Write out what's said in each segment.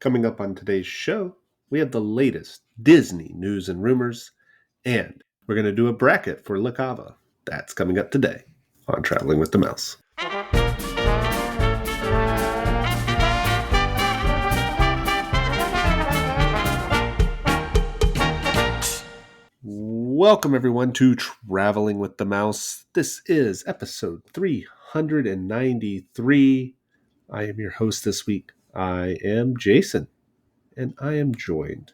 Coming up on today's show, we have the latest Disney news and rumors, and we're going to do a bracket for La Cava. That's coming up today on Traveling with the Mouse. Welcome, everyone, to Traveling with the Mouse. This is episode 393. I am your host this week. I am Jason, and I am joined,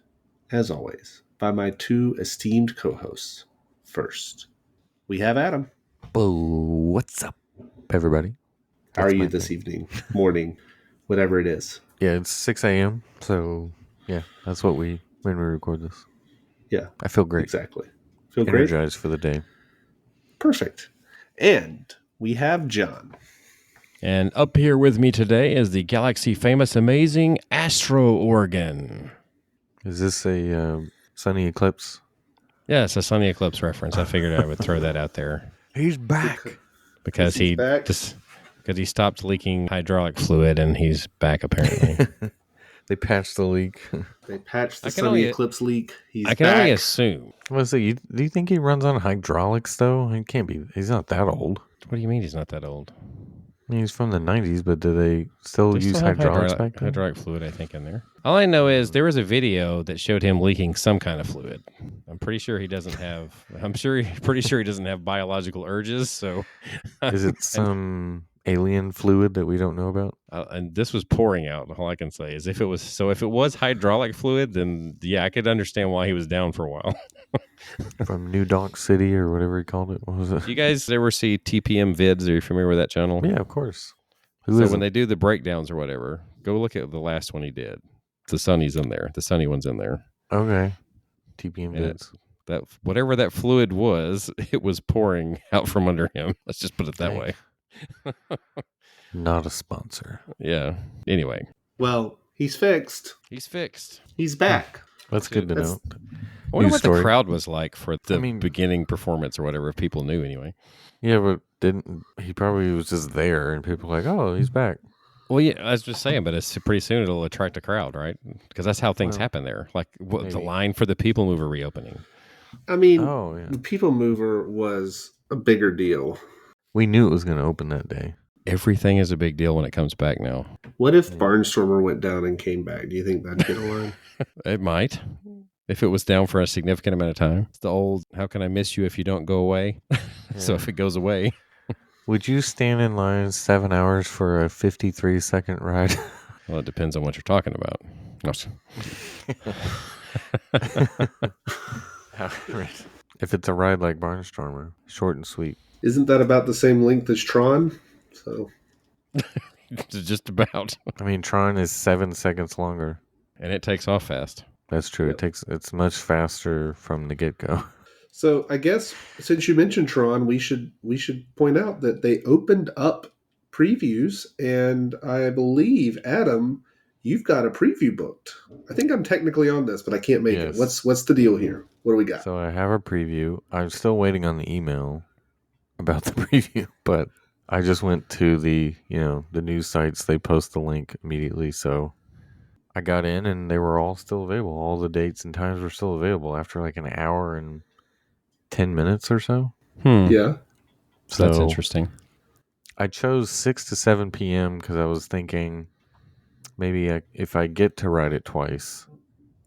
as always, by my two esteemed co-hosts. First, we have Adam. What's up, everybody? How are you this evening, morning, whatever it is? Yeah, it's 6 a.m., so yeah, that's when we record this. Yeah. I feel great. Exactly. Feel energized for the day. Perfect. And we have John. And up here with me today is the galaxy famous, amazing Astro Organ. Is this a Sonny Eclipse? Yeah, it's a Sonny Eclipse reference. I figured I would throw that out there. He's back. Because he stopped leaking hydraulic fluid and he's back apparently. They patched the leak. They patched the Sonny Eclipse leak. I can only assume. Well, so do you think he runs on hydraulics, though? He can't be. He's not that old. What do you mean he's not that old? I mean, he's from the 90s, but do they still use hydraulics back then? Hydraulic fluid, I think, in there. All I know is there was a video that showed him leaking some kind of fluid. I'm pretty sure he doesn't have. Pretty sure he doesn't have biological urges. So, is it some alien fluid that we don't know about? And this was pouring out. All I can say is if it was hydraulic fluid, then yeah, I could understand why he was down for a while. From New Donk City or whatever he called it. What was it? You guys ever see TPM vids? Are you familiar with that channel? Yeah, of course. When they do the breakdowns or whatever, go look at the last one he did. The Sonny's in there. The Sonny one's in there. Okay. TPM vids. That whatever that fluid was, it was pouring out from under him. Let's just put it that way. Not a sponsor. Yeah. Anyway. Well, he's fixed. He's back. That's good to know. I wonder what the crowd was like for the beginning performance or whatever, if people knew anyway. Yeah, but he probably was just there and people were like, oh, he's back. Well, yeah, I was just saying, but it's pretty soon it'll attract a crowd, right? Because that's how things happen there. Like the line for the People Mover reopening. I mean, the People Mover was a bigger deal. We knew it was going to open that day. Everything is a big deal when it comes back now. What if Barnstormer went down and came back? Do you think that'd get a line? It might. If it was down for a significant amount of time. It's the old, how can I miss you if you don't go away? So if it goes away. Would you stand in line 7 hours for a 53-second ride? Well, it depends on what you're talking about. No. If it's a ride like Barnstormer, short and sweet. Isn't that about the same length as Tron? So, just about. I mean, Tron is 7 seconds longer, and it takes off fast. That's true. Yep. It's much faster from the get-go. So, I guess since you mentioned Tron, we should point out that they opened up previews, and I believe Adam, you've got a preview booked. I think I'm technically on this, but I can't make it. What's the deal here? What do we got? So I have a preview. I'm still waiting on the email about the preview, but I just went to the news sites. They post the link immediately. So I got in and they were all still available. All the dates and times were still available after like an hour and 10 minutes or so. Yeah. So that's interesting. I chose 6 to 7 p.m. because I was thinking maybe if I get to ride it twice,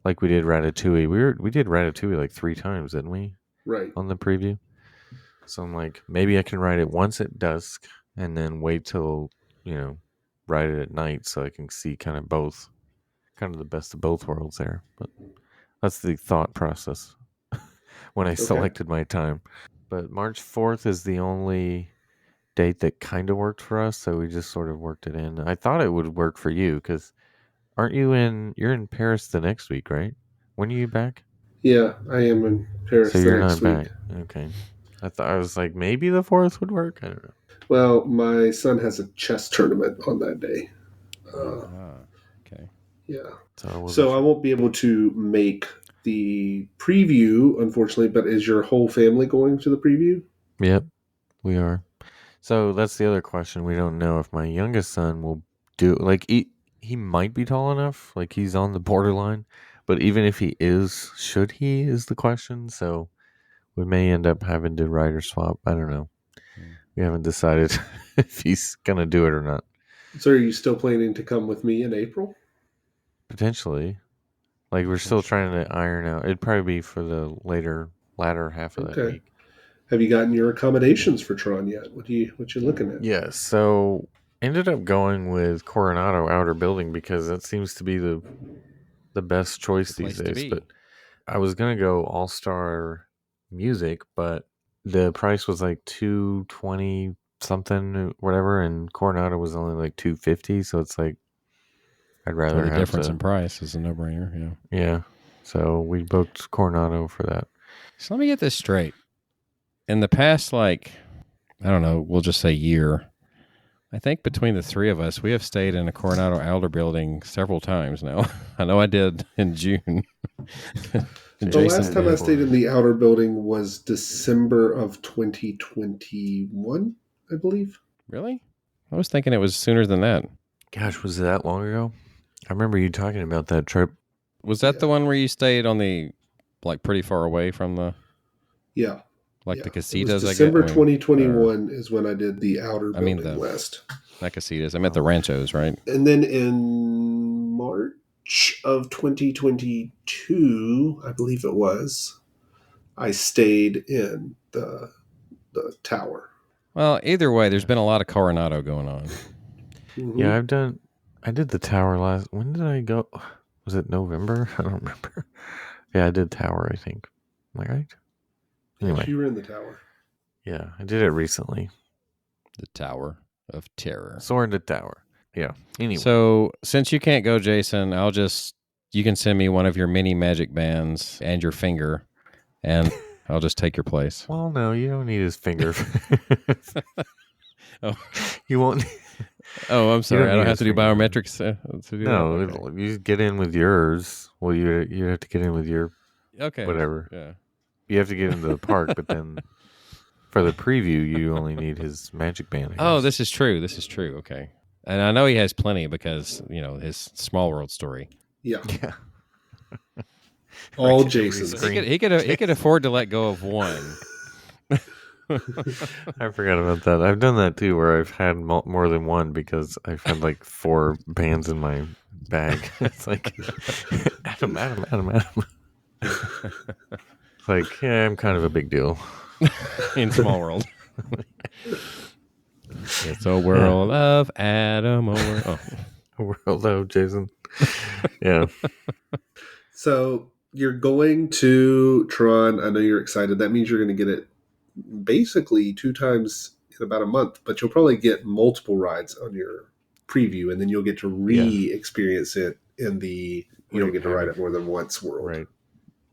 like we did Ratatouille. We did Ratatouille like 3 times, didn't we? Right. On the preview. So I'm like, maybe I can ride it once at dusk and then wait till, ride it at night so I can see kind of the best of both worlds there. But that's the thought process when I selected my time. But March 4th is the only date that kind of worked for us, so we just sort of worked it in. I thought it would work for you because you're in Paris the next week, right? When are you back? Yeah, I am in Paris the next week. So you're not back. Okay. I was like, maybe the 4th would work. I don't know. Well, my son has a chess tournament on that day. Okay. Yeah. So I won't be able to make the preview, unfortunately, but is your whole family going to the preview? Yep, we are. So that's the other question. We don't know if my youngest son will do, like, he might be tall enough. Like he's on the borderline. But even if he is, should he is the question. So we may end up having to rider swap. I don't know. We haven't decided if he's gonna do it or not. So are you still planning to come with me in April? Potentially. Like we're still trying to iron out. It'd probably be for the latter half of that Okay. week. Have you gotten your accommodations for Tron yet? What you looking at? Yeah, so ended up going with Coronado Outer Building because that seems to be the best choice The these place to days. be. But I was gonna go All Star Music, but the price was like $220 something, whatever, and Coronado was only like $250. So it's like I'd So rather the have difference to, in price is a no-brainer. Yeah. yeah. So we booked Coronado for that. So let me get this straight. In the past, like, I don't know, we'll just say year, I think between the three of us, we have stayed in a Coronado Outer building several times now. I know I did in June. And The Jason last time I did. stayed in the outer building was December of 2021, I believe. Really? I was thinking it was sooner than that. Gosh, was it that long ago? I remember you talking about that trip. Was that the Yeah. one where you stayed on the, like, pretty far away from the, Yeah. like Yeah. the It was casitas, I December get? 2021 is when I did the outer I mean building the- west. Not casitas. I meant the ranchos, right? And then in March of 2022, I believe it was, I stayed in the tower. Well, either way, there's been a lot of Coronado going on. Mm-hmm. Yeah, I did the tower last. When did I go? Was it November? I don't remember. Yeah, I did tower, I think. Am I right? Anyway. Yes, you were in the tower. Yeah, I did it recently. The Tower of Terror. Soaring to tower. Yeah. Anyway. So since you can't go, Jason, you can send me one of your mini magic bands and your finger, and I'll just take your place. Well, no, you don't need his finger. Oh. You won't. Oh, I'm sorry. don't I don't need have to do his finger. biometrics to do No, that. Okay. you get in with yours. Well, you have to get in with your Okay. whatever. Yeah. You have to get into the park, but then for the preview, you only need his magic band. I Oh, guess. this is true. This is true. Okay. And I know he has plenty because, his Small World story. Yeah. Yeah. All Right, Jason's. He could afford to let go of one. I forgot about that. I've done that too, where I've had more than one because I've had like 4 bands in my bag. It's like Adam. It's like, yeah, I'm kind of a big deal. In Small World. It's a world of Adam. Hello, Jason. Yeah. So you're going to Tron. I know you're excited. That means you're going to get it basically 2 times in about a month, but you'll probably get multiple rides on your preview, and then you'll get to re-experience it in the you don't get to ride it more than once world. Right.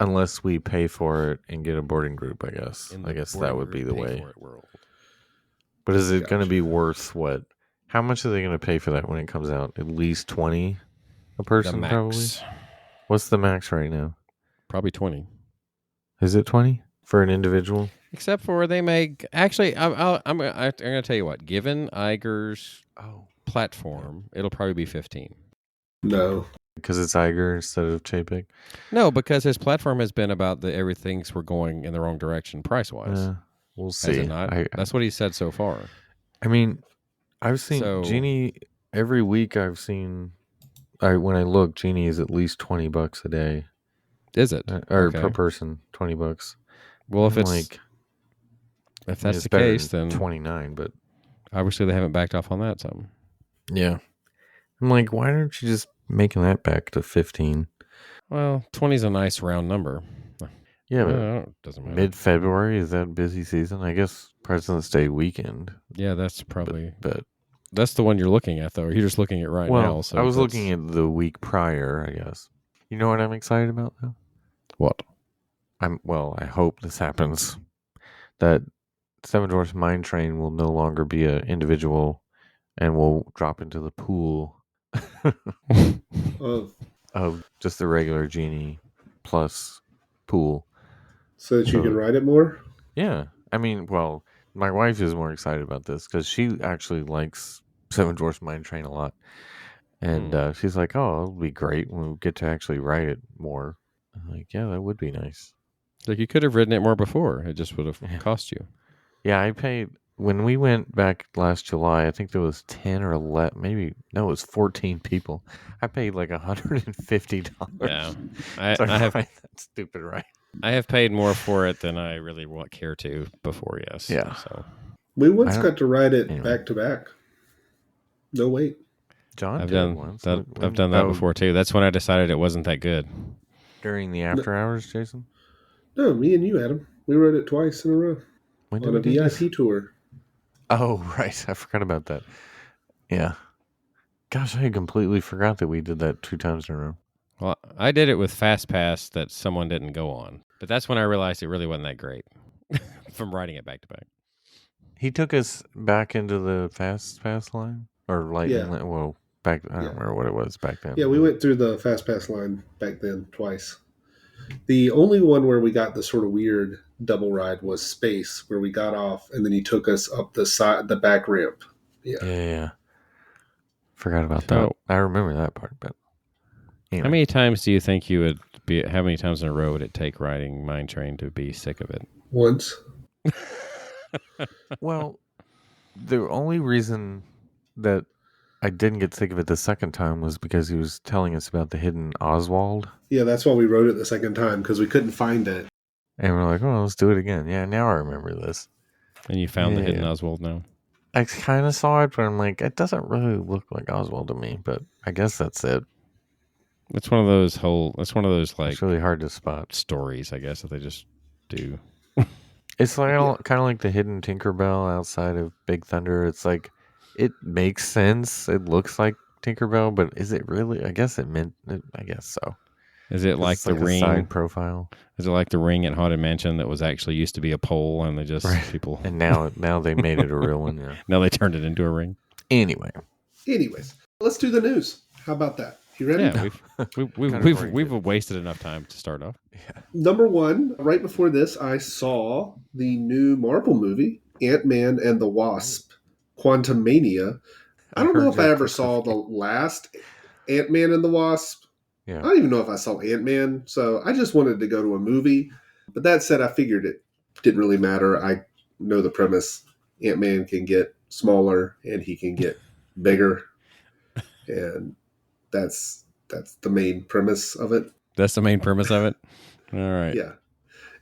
Unless we pay for it and get a boarding group, I guess. I guess that would be the way. World. But is it going to Gotcha. be worth what? How much are they going to pay for that when it comes out? At least 20 a person, The probably? max. What's the max right now? Probably 20. Is it 20 for an individual? Except for they make actually. I'm going to tell you what. Given Iger's platform, it'll probably be 15. No. Because it's Iger instead of Chapek? No, because his platform has been about everything's we're going in the wrong direction price wise. We'll Has see. it not? That's what he said so far. I mean, I've seen So- Genie every week. I've seen when I look, Genie is at least $20 a day, Is it? or Okay. per person, $20. Well, if I'm it's like, if I mean, that's it's the better case, than then 29. But obviously they haven't backed off on that. Some. yeah, I'm like, why aren't you just making that back to 15? Well, 20 is a nice round number. Yeah, but Well, doesn't matter. mid-February, is that busy season? I guess President's Day weekend. Yeah, that's probably But that's the one you're looking at, though. You're just looking at right well, now. So I was that's- looking at the week prior, I guess. You know what I'm excited about, though? what? I hope this happens. That Seven Dwarfs Mine Train will no longer be an individual and will drop into the pool Oh, of just the regular Genie plus pool. so that you can ride it more? Yeah. I mean, well, my wife is more excited about this because she actually likes Seven Dwarfs Mine Train a lot. And she's like, "Oh, it'll be great when we get to actually write it more." I'm like, "Yeah, that would be nice." Like you could have written it more before. It just would have Yeah. cost you. Yeah, I paid when we went back last July. I think there was 10 or 11, maybe no, it was 14 people. I paid like $150. Yeah, to I have write that stupid right. I have paid more for it than I really care to before. Yes. Yeah. So We I once don't- got to ride it anyway. back to back. No wait. John I've did done once. that. I've done that before too. That's when I decided it wasn't that good. During the after hours, Jason. No, me and you, Adam. We rode it twice in a row When did on we a do this? VIP tour. Oh, right. I forgot about that. Yeah. Gosh, I completely forgot that we did that 2 times in a row. Well, I did it with Fast Pass that someone didn't go on, but that's when I realized it really wasn't that great from riding it back to back. He took us back into the fast pass line or lightning Yeah. line. Well, back I don't Yeah. remember what it was back then. Yeah, we went through the Fast Pass line back then twice. The only one where we got the sort of weird double ride was Space, where we got off and then he took us up the back ramp. Yeah. Forgot about So- that. I remember that part, but anyway. How many times do you think you would be? How many times in a row would it take riding Mine Train to be sick of it? Once. Well, the only reason that I didn't get sick of it the second time was because he was telling us about the hidden Oswald. Yeah, that's why we rode it the second time, because we couldn't find it. And we're like, oh, let's do it again. Yeah, now I remember this. And you found the hidden Yeah. Oswald now. I kind of saw it, but I'm like, it doesn't really look like Oswald to me, but I guess that's it. It's one of those like It's really hard to spot. stories, I guess, that they just do. It's like kind of like the hidden Tinkerbell outside of Big Thunder. It's like it makes sense. It looks like Tinkerbell, but is it really? I guess I guess so. Is it like It's the like a ring? side profile? Is it like the ring at Haunted Mansion that was actually used to be a pole and they just people And now they made it a real one. Yeah. now they turned it into a ring? Anyway, Anyways, let's do the news. How about that? You ready? Yeah, we've wasted enough time to start off. Number one, right before this, I saw the new Marvel movie, Ant-Man and the Wasp, Quantumania. I don't know if I ever saw the last Ant-Man and the Wasp. Yeah. I don't even know if I saw Ant-Man, so I just wanted to go to a movie. But that said, I figured it didn't really matter. I know the premise. Ant-Man can get smaller and he can get bigger. And that's the main premise of it. That's the main premise of it. All right. Yeah.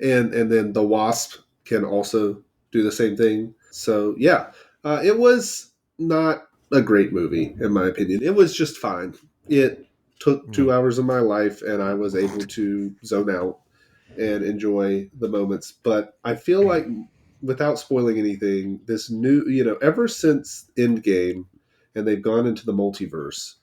And then the Wasp can also do the same thing. So, yeah. It was not a great movie, in my opinion. It was just fine. It took 2 hours of my life, and I was able to zone out and enjoy the moments. But I feel like, without spoiling anything, this new, ever since Endgame, and they've gone into the multiverse,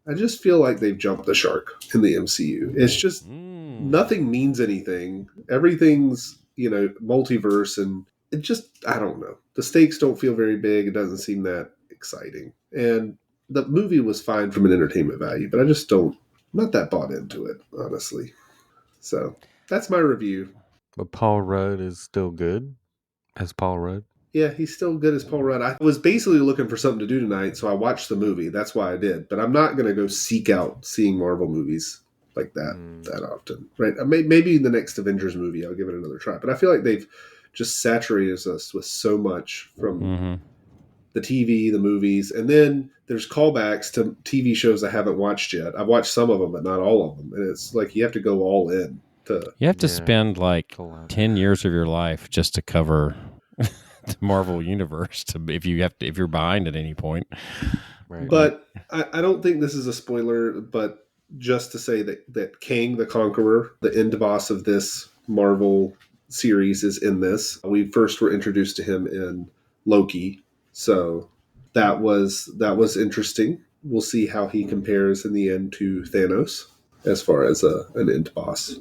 I just feel like they've jumped the shark in the MCU. It's just nothing means anything. Everything's, multiverse, and it just, I don't know. The stakes don't feel very big. It doesn't seem that exciting. And the movie was fine from an entertainment value, but I just not that bought into it, honestly. So that's my review. But Paul Rudd is still good as Paul Rudd. Yeah, he's still good as Paul Rudd. I was basically looking for something to do tonight, so I watched the movie. That's why I did. But I'm not going to go seek out seeing Marvel movies like that often. Right? Maybe the next Avengers movie, I'll give it another try. But I feel like they've just saturated us with so much from the TV, the movies, and then there's callbacks to TV shows I haven't watched yet. I've watched some of them, but not all of them. And it's like you have to go all in. You have to spend like 10 years of your life just to cover the Marvel universe if you're behind at any point. Right. But I don't think this is a spoiler, but just to say that Kang the Conqueror, the end boss of this Marvel series, is in this. We first were introduced to him in Loki. So that was interesting. We'll see how he compares in the end to Thanos as far as an end boss.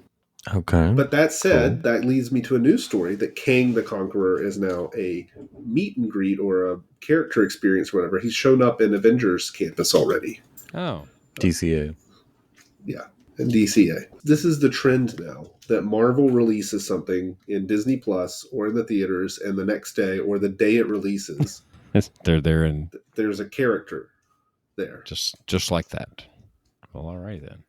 Okay. But that said, that leads me to a news story that Kang the Conqueror is now a meet and greet or a character experience or whatever. He's shown up in Avengers Campus already. Oh. DCA. Yeah, and DCA. This is the trend now, that Marvel releases something in Disney Plus or in the theaters, and the next day or the day it releases, They're there and there's a character there. Just like that. Well, all right then.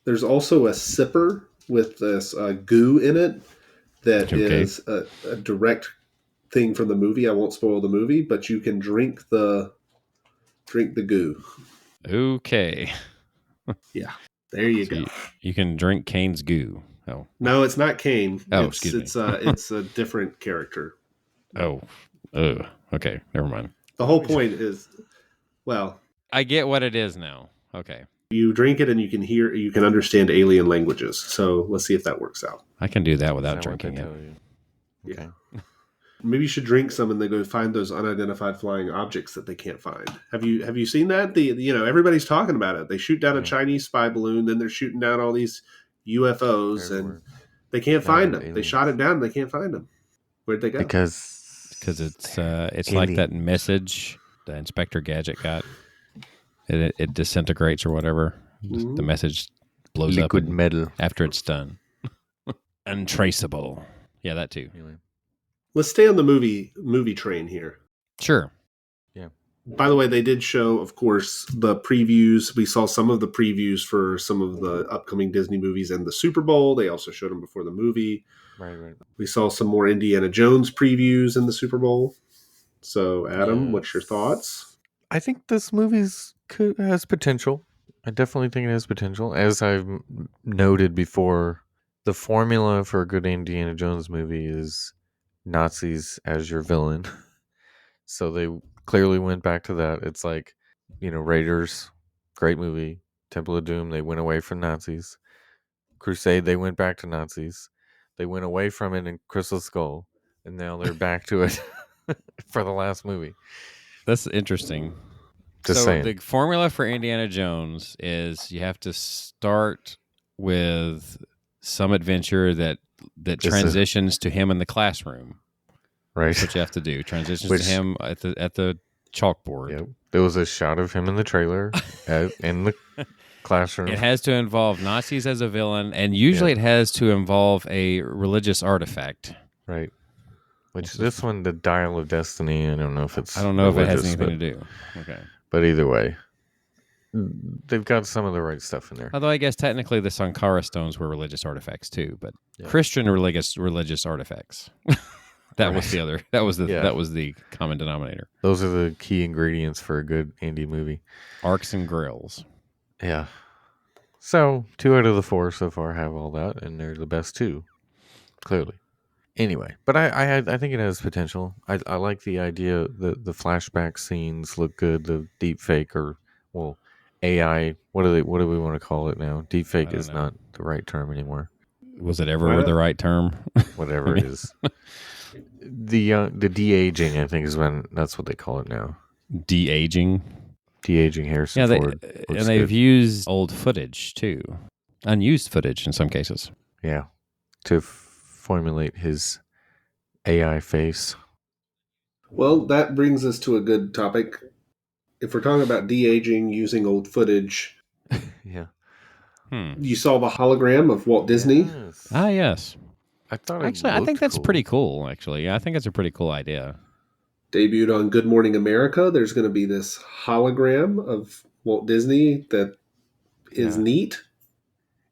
There's also a sipper with this goo in it that Okay. is a direct thing from the movie. I won't spoil the movie, but you can drink the goo. Okay. Yeah, there you So go. you can drink Kane's goo. Oh. No, it's not Kane. Oh, It's excuse me. it's a different character. Oh. Okay. Never mind. The whole point is, well, I get what it is now. Okay. you drink it and you can understand alien languages. So let's see if that works out. I can do that Is without that what they drinking it. tell you? Okay. Yeah. Maybe you should drink some and then go find those unidentified flying objects that they can't find. Have you seen that? Everybody's talking about it. They shoot down a Chinese spy balloon, then they're shooting down all these UFOs, and they can't find them. They shot it down, and they can't find them. Where'd they go? Because it's like that message the Inspector Gadget got. It disintegrates or whatever. Mhm. The message blows liquid up metal. after it's done. Untraceable. Yeah, that too. Anyway. Let's stay on the movie train here. Sure. By the way, they did show, of course, the previews. We saw some of the previews for some of the upcoming Disney movies and the Super Bowl. They also showed them before the movie. Right. We saw some more Indiana Jones previews in the Super Bowl. So, Adam, what's your thoughts? I think this has potential. I definitely think it has potential. As I've noted before, the formula for a good Indiana Jones movie is Nazis as your villain. So they clearly went back to that. It's like, Raiders, great movie. Temple of Doom, they went away from Nazis. Crusade, they went back to Nazis. They went away from it in Crystal Skull, and now they're back to it for the last movie. That's interesting. Just saying. The formula for Indiana Jones is you have to start with some adventure that transitions to him in the classroom. Right. That's what you have to do. Transitions to him at the chalkboard. Yep. There was a shot of him in the trailer in the classroom. It has to involve Nazis as a villain, and usually it has to involve a religious artifact. Right. Which this one, the Dial of Destiny, I don't know if it has anything to do. Okay. But either way, they've got some of the right stuff in there. Although I guess technically the Sankara stones were religious artifacts too, but Christian religious artifacts. That was the other. That was the common denominator. Those are the key ingredients for a good indie movie. Arcs and grills. Yeah. So 2 out of the 4 so far have all that, and they're the best 2, clearly. Anyway, but I think it has potential. I like the idea that the flashback scenes look good. The deep fake AI. What do we want to call it now? Deep fake is not the right term anymore. Was it ever the right term? Whatever it is. The de-aging, I think, is that's what they call it now. De-aging Harrison Ford. And they've used old footage too, unused footage in some cases. Yeah, to formulate his AI face. Well, that brings us to a good topic. If we're talking about de-aging using old footage, yeah. You saw the hologram of Walt Disney? Yes. Ah, yes. I think that's pretty cool, actually. Yeah, I think it's a pretty cool idea. Debuted on Good Morning America. There's going to be this hologram of Walt Disney that is neat.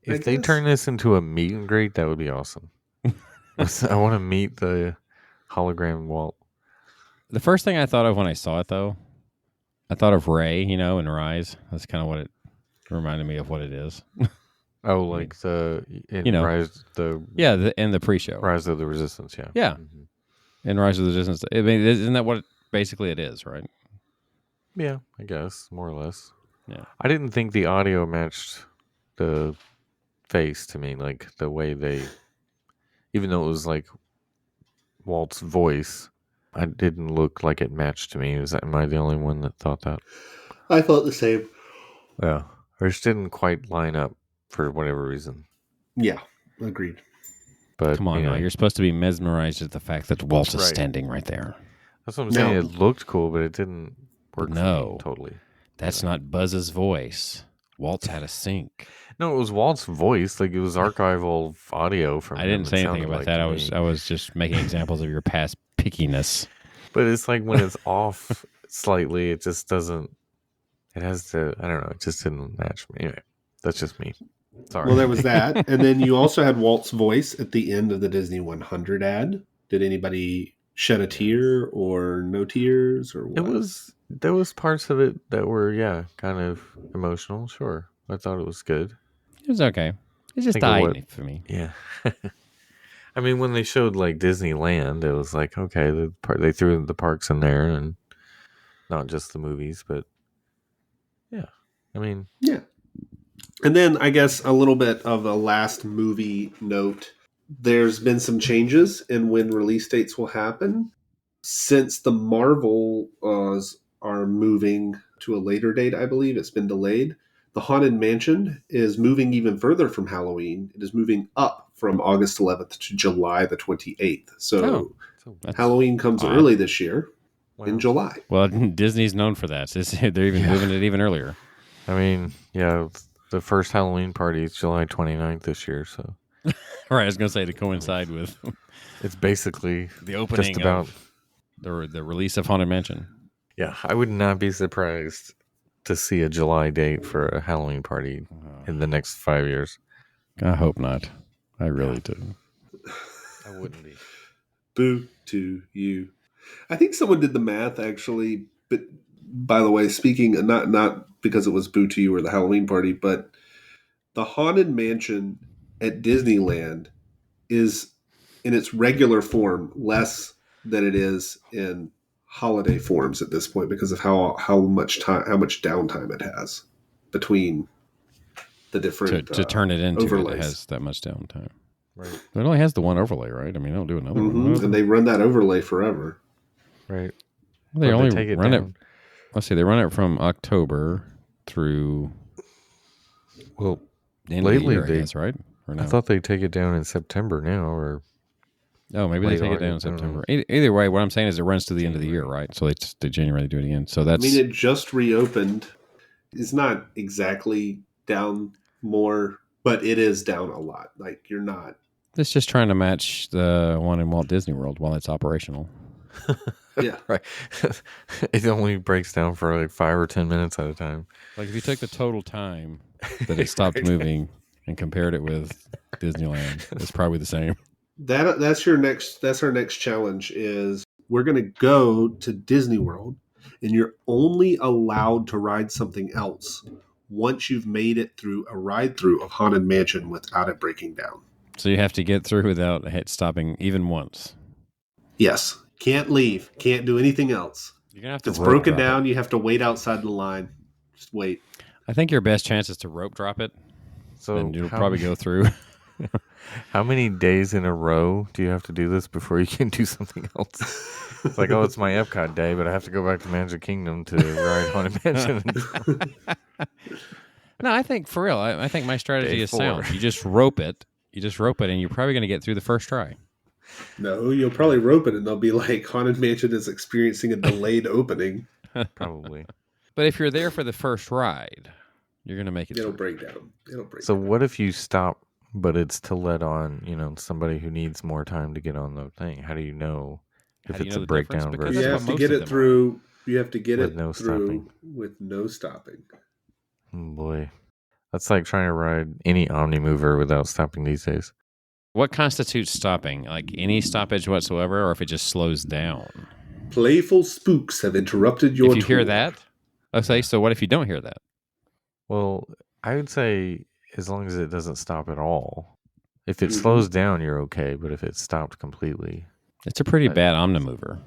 If they turn this into a meet and greet, that would be awesome. I want to meet the hologram Walt. The first thing I thought of when I saw it, though, I thought of Ray, in Rise. That's kind of what it reminded me of what it is. Oh, like in the pre-show. Rise of the Resistance, yeah. Yeah. Mm-hmm. In Rise of the Resistance. I mean, isn't that what basically it is, right? Yeah, I guess, more or less. Yeah. I didn't think the audio matched the face to me, like the way even though it was like Walt's voice, it didn't look like it matched to me. Am I the only one that thought that? I thought the same. Yeah. Or just didn't quite line up for whatever reason. Yeah, agreed. But come on now, you're supposed to be mesmerized at the fact that Walt is standing right there. That's what I'm saying. It looked cool, but it didn't work for me totally. That's not Buzz's voice. Walt's had a sync. No, it was Walt's voice. Like, it was archival audio from I didn't say anything about that. I was just making examples of your past pickiness. But it's like when it's off slightly, it just doesn't It has to. I don't know. It just didn't match me. Anyway, that's just me. Sorry. Well, there was that, and then you also had Walt's voice at the end of the Disney 100 ad. Did anybody shed a tear or no tears or what? There was parts of it that were kind of emotional. Sure, I thought it was good. It was okay. It just died for me. Yeah. I mean, when they showed like Disneyland, it was like, okay, they threw the parks in there and not just the movies, but yeah. I mean, yeah. And then I guess a little bit of a last movie note. There's been some changes in when release dates will happen. Since the Marvel are moving to a later date, I believe it's been delayed. The Haunted Mansion is moving even further from Halloween. It is moving up from August 11th to July the 28th. So Halloween comes early this year in July. Well, Disney's known for that. They're even moving it even earlier. I mean, yeah, the first Halloween party is July 29th this year, so. Right, I was going to say to coincide with. It's basically the opening just about the release of Haunted Mansion. Yeah, I would not be surprised to see a July date for a Halloween party in the next 5 years. I hope not. I really do. I wouldn't be. Boo to you. I think someone did the math actually, but by the way, speaking not because it was boo to you or the Halloween party, but the Haunted Mansion at Disneyland is in its regular form less than it is in holiday forms at this point because of how much downtime it has between the different to turn it into overlays. It has that much downtime. Right. It only has the one overlay, right? I mean, they'll do another one. And they run that overlay forever. Right. Well, they only run it. Let's see, they run it from October through. Well, the end lately of the year, I guess, right? Or no? I thought they take it down in September now, or. Oh, maybe they take it down in September. Either way, what I'm saying is it runs to the end of the year, right? So they January do it again. So that's. I mean, it just reopened. It's not exactly down more, but it is down a lot. Like you're not. It's just trying to match the one in Walt Disney World while it's operational. Yeah, right. It only breaks down for like 5 or 10 minutes at a time. Like if you took the total time that it stopped moving and compared it with Disneyland, it's probably the same. That's our next challenge is we're going to go to Disney World and you're only allowed to ride something else once you've made it through a ride through of Haunted Mansion without it breaking down. So you have to get through without stopping even once. Yes. Can't leave. Can't do anything else. You're gonna have to. It's broken down. You have to wait outside the line. Just wait. I think your best chance is to rope drop it. So and you'll probably go through. How many days in a row do you have to do this before you can do something else? It's like, it's my Epcot day, but I have to go back to Magic Kingdom to ride Haunted Mansion. No, I think for real. I think my strategy is sound. You just rope it. And you're probably going to get through the first try. No, you'll probably rope it, and they'll be like, Haunted Mansion is experiencing a delayed opening. Probably. But if you're there for the first ride, you're going to make it. It'll break down. So what if you stop, but it's to let on, somebody who needs more time to get on the thing? How do you know if it's a breakdown versus? You have to get it through. You have to get it through stopping. With no stopping. Oh boy, that's like trying to ride any Omnimover without stopping these days. What constitutes stopping? Like any stoppage whatsoever, or if it just slows down? Playful spooks have interrupted your tour. If you hear that, okay, so what if you don't hear that? Well, I would say as long as it doesn't stop at all. If it slows down, you're okay, but if it stopped completely... It's a pretty bad Omnimover.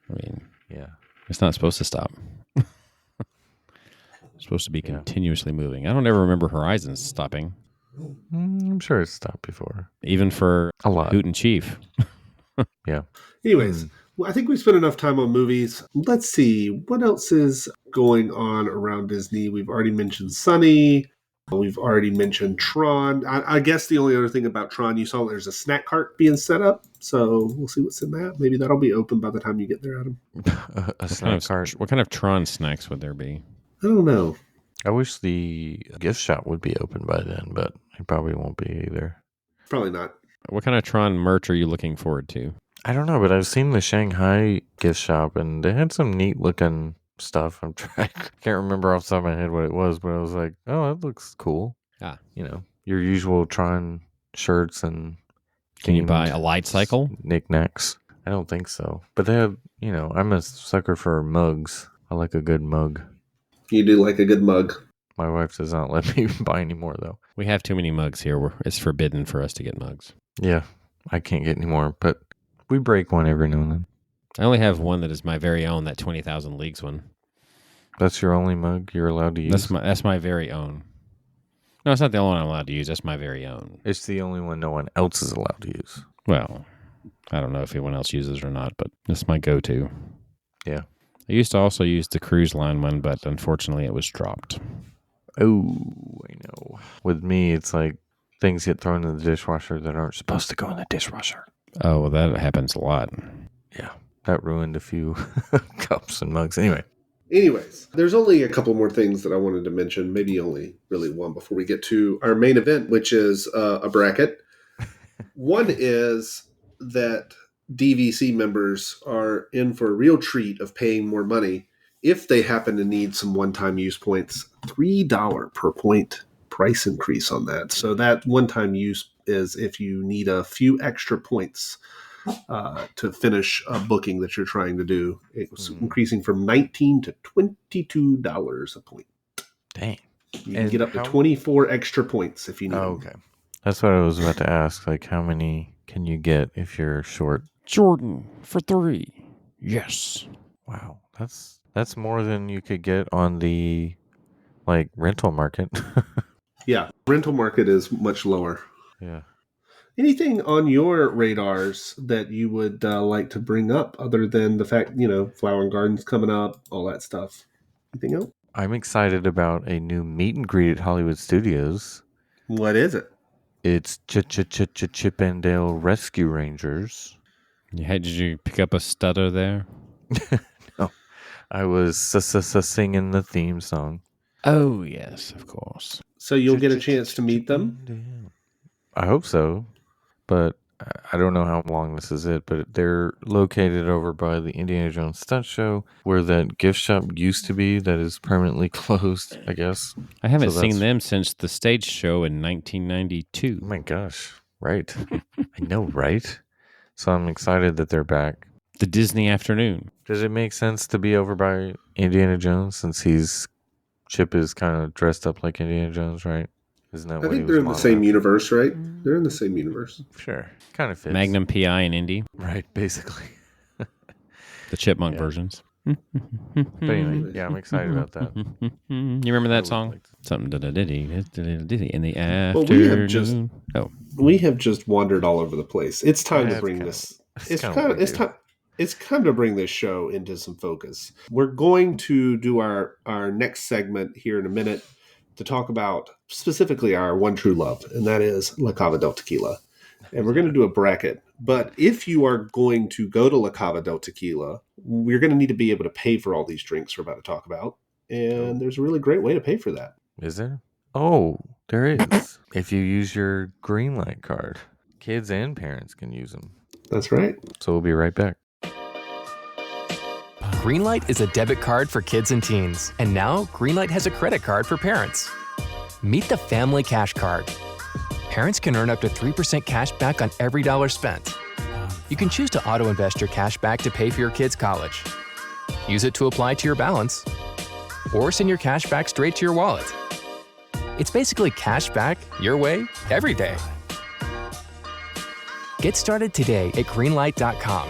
I mean, yeah, it's not supposed to stop. It's supposed to be continuously moving. I don't ever remember Horizons stopping. I'm sure it's stopped before. Even for a lot. Hoot and Chief. Yeah. Anyways, well, I think we spent enough time on movies. Let's see. What else is going on around Disney? We've already mentioned Sonny. We've already mentioned Tron. I guess the only other thing about Tron, you saw there's a snack cart being set up. So we'll see what's in that. Maybe that'll be open by the time you get there, Adam. a snack cart. What kind of Tron snacks would there be? I don't know. I wish the gift shop would be open by then, but it probably won't be either. Probably not. What kind of Tron merch are you looking forward to? I don't know, but I've seen the Shanghai gift shop, and they had some neat looking stuff. I'm trying. Can't remember off the top of my head what it was, but I was like, oh, that looks cool. Ah. Your usual Tron shirts and Can you buy themed a light cycle? knickknacks. I don't think so. But they have, I'm a sucker for mugs. I like a good mug. You do like a good mug. My wife does not let me buy any more, though. We have too many mugs here. It's forbidden for us to get mugs. Yeah, I can't get any more, but we break one every now and then. I only have one that is my very own, that 20,000 Leagues one. That's your only mug you're allowed to use? That's my very own. No, it's not the only one I'm allowed to use. That's my very own. It's the only one no one else is allowed to use. Well, I don't know if anyone else uses it or not, but it's my go-to. Yeah. I used to also use the cruise line one, but unfortunately it was dropped. Oh, I know. With me, it's like things get thrown in the dishwasher that aren't supposed to go in the dishwasher. Oh, well, that happens a lot. Yeah, that ruined a few cups and mugs. Anyways, there's only a couple more things that I wanted to mention, maybe only really one before we get to our main event, which is a bracket. One is that DVC members are in for a real treat of paying more money if they happen to need some one-time use points. $3 per point price increase on that. So that one-time use is if you need a few extra points to finish a booking that you're trying to do. It was increasing from $19 to $22 a point. Dang. You can get up to 24 extra points if you need them. Okay. That's what I was about to ask. Like, how many can you get if you're short? Jordan for 3. Yes. Wow. That's more than you could get on the, rental market. Yeah. Rental market is much lower. Yeah. Anything on your radars that you would like to bring up other than the fact, Flower and Garden's coming up, all that stuff? Anything else? I'm excited about a new meet and greet at Hollywood Studios. What is it? It's Chip and Dale Rescue Rangers. Did you pick up a stutter there? No. I was singing the theme song. Oh, yes, of course. So you'll get a chance to meet them? I hope so. But I don't know how long this is but they're located over by the Indiana Jones Stunt Show, where that gift shop used to be that is permanently closed, I guess. I haven't seen them since the stage show in 1992. Oh my gosh, right. I know, right? So I'm excited that they're back. The Disney afternoon. Does it make sense to be over by Indiana Jones since Chip is kind of dressed up like Indiana Jones, right? Isn't that I think they're in the same universe, right? They're in the same universe. Sure. Kind of fits. Magnum PI and Indy. Right, basically. The Chipmunk versions. But anyway, yeah, I'm excited about that. You remember that song? Something diddy in the afternoon. We have just wandered all over the place. It's time to bring this. It's time to bring this show into some focus. We're going to do our next segment here in a minute to talk about specifically our one true love, and that is La Cava del Tequila. And we're going to do a bracket. But if you are going to go to La Cava del Tequila, we're going to need to be able to pay for all these drinks we're about to talk about. And there's a really great way to pay for that. Is there? Oh, there is. If you use your Greenlight card, kids and parents can use them. That's right. So we'll be right back. Greenlight is a debit card for kids and teens. And now Greenlight has a credit card for parents. Meet the Family Cash Card. Parents can earn up to 3% cash back on every dollar spent. You can choose to auto-invest your cash back to pay for your kids' college. Use it to apply to your balance. Or send your cash back straight to your wallet. It's basically cash back your way every day. Get started today at greenlight.com.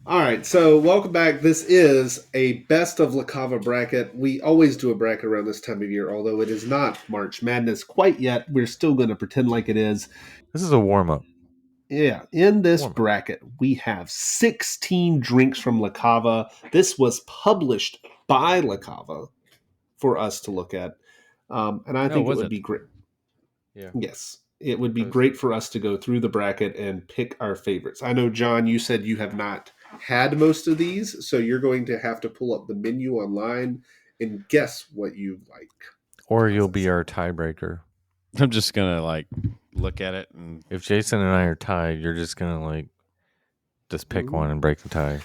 All right, so welcome back. This is a best of La Cava bracket. We always do a bracket around this time of year, although it is not March Madness quite yet. We're still going to pretend like it is. This is a warm-up. Yeah, in this bracket, we have 16 drinks from La Cava. This was published by La Cava for us to look at. And I think it would be great. Yeah. Yes. It would be great for us to go through the bracket and pick our favorites. I know, John, you said you have not had most of these, so you're going to have to pull up the menu online and guess what you like. Or you'll be our tiebreaker. I'm just going to look at it. And if Jason and I are tied, you're just going to just pick one and break the tie.